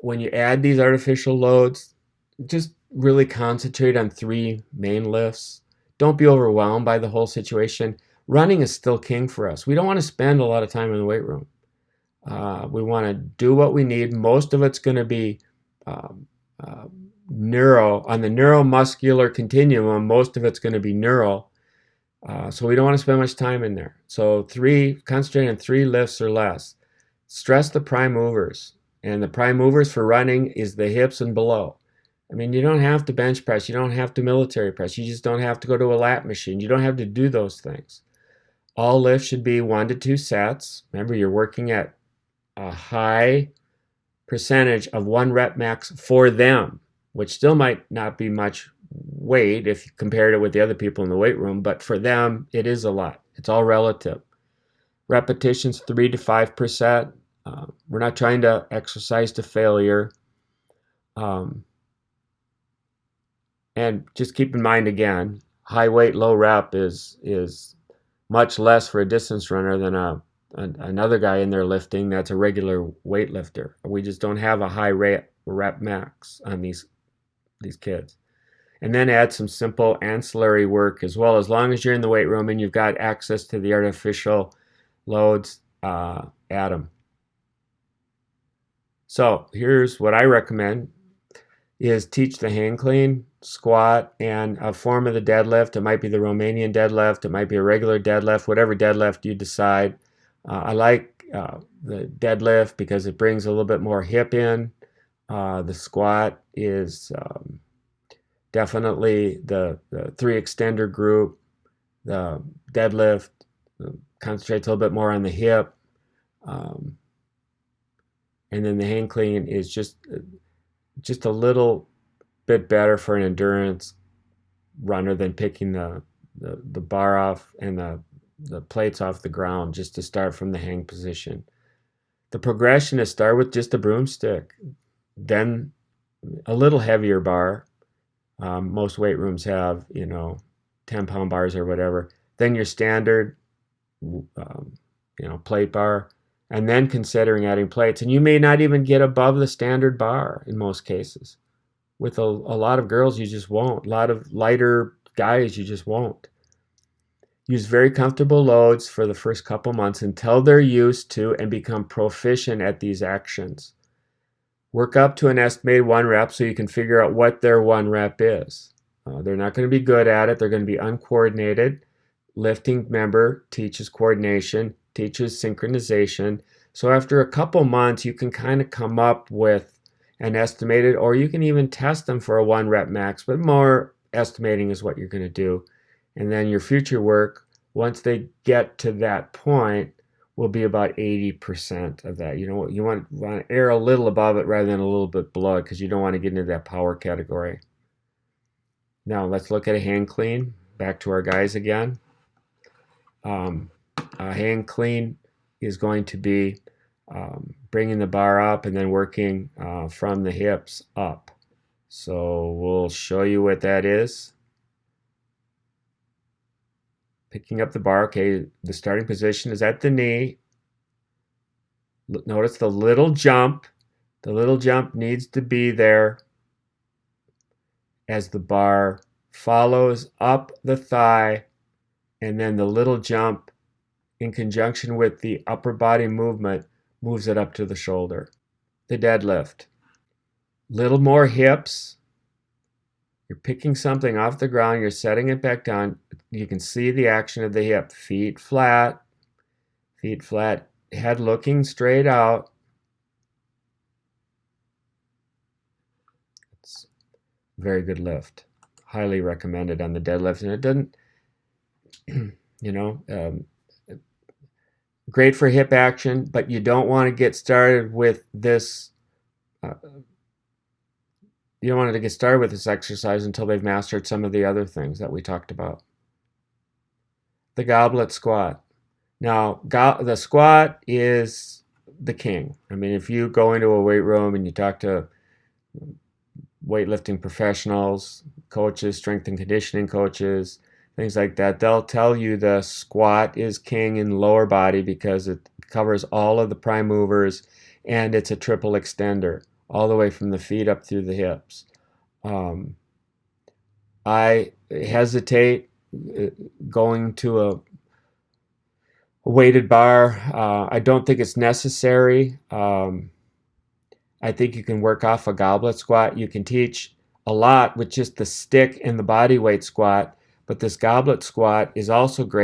when you add these artificial loads, just really concentrate on 3 main lifts. Don't be overwhelmed by the whole situation. Running is still king for us. We don't want to spend a lot of time in the weight room. We want to do what we need. Most of it's going to be um, uh, on the neuromuscular continuum. Most of it's going to be neural. So we don't want to spend much time in there. So concentrate on 3 lifts or less. Stress the prime movers. And the prime movers for running is the hips and below. I mean, you don't have to bench press. You don't have to military press. You just don't have to go to a lap machine. You don't have to do those things. All lifts should be 1 to 2 sets. Remember, you're working at a high percentage of 1 rep max for them, which still might not be much weight if you compared it with the other people in the weight room, but for them, it is a lot. It's all relative. Repetitions 3 to 5%. We're not trying to exercise to failure. And just keep in mind again, high weight, low rep is much less for a distance runner than another guy in there lifting that's a regular weightlifter. We just don't have a high rep max on these kids. And then add some simple ancillary work as well. As long as you're in the weight room and you've got access to the artificial loads, add them. So here's what I recommend is teach the hang clean, squat, and a form of the deadlift. It might be the Romanian deadlift. It might be a regular deadlift, whatever deadlift you decide. I like the deadlift because it brings a little bit more hip in. The squat is definitely the 3 extender group. The deadlift concentrates a little bit more on the hip. And then the hang clean is just a little bit better for an endurance runner than picking the bar off and the plates off the ground just to start from the hang position. The progression is start with just a broomstick, then a little heavier bar. Most weight rooms have 10-pound bars or whatever. Then your standard plate bar, and then considering adding plates. And you may not even get above the standard bar in most cases. With a lot of girls, you just won't. A lot of lighter guys, you just won't. Use very comfortable loads for the first couple months until they're used to and become proficient at these actions. Work up to an estimated 1 rep so you can figure out what their 1 rep is. They're not going to be good at it. They're going to be uncoordinated. Lifting, remember, teaches coordination, teaches synchronization. So after a couple months, you can kind of come up with an estimated, or you can even test them for a 1 rep max, but more estimating is what you're going to do. And then your future work, once they get to that point, will be about 80% of that. You want to err a little above it rather than a little bit below it because you don't want to get into that power category. Now let's look at a hang clean. Back to our guys again. A hang clean is going to be bringing the bar up and then working from the hips up. So we'll show you what that is. Picking up the bar, okay, the starting position is at the knee. Notice the little jump. The little jump needs to be there as the bar follows up the thigh, and then the little jump in conjunction with the upper body movement moves it up to the shoulder. The deadlift. Little more hips. You're picking something off the ground, you're setting it back down. You can see the action of the hip. Feet flat, head looking straight out. It's a very good lift. Highly recommended on the deadlift. And it doesn't, great for hip action, but you don't want to get started with this. You don't want to get started with this exercise until they've mastered some of the other things that we talked about. The goblet squat. Now, the squat is the king. I mean, if you go into a weight room and you talk to weightlifting professionals, coaches, strength and conditioning coaches, things like that, they'll tell you the squat is king in lower body because it covers all of the prime movers and it's a triple extender. all the way from the feet up through the hips. I hesitate going to a weighted bar. I don't think it's necessary. I think you can work off a goblet squat. You can teach a lot with just the stick and the body weight squat, but this goblet squat is also great.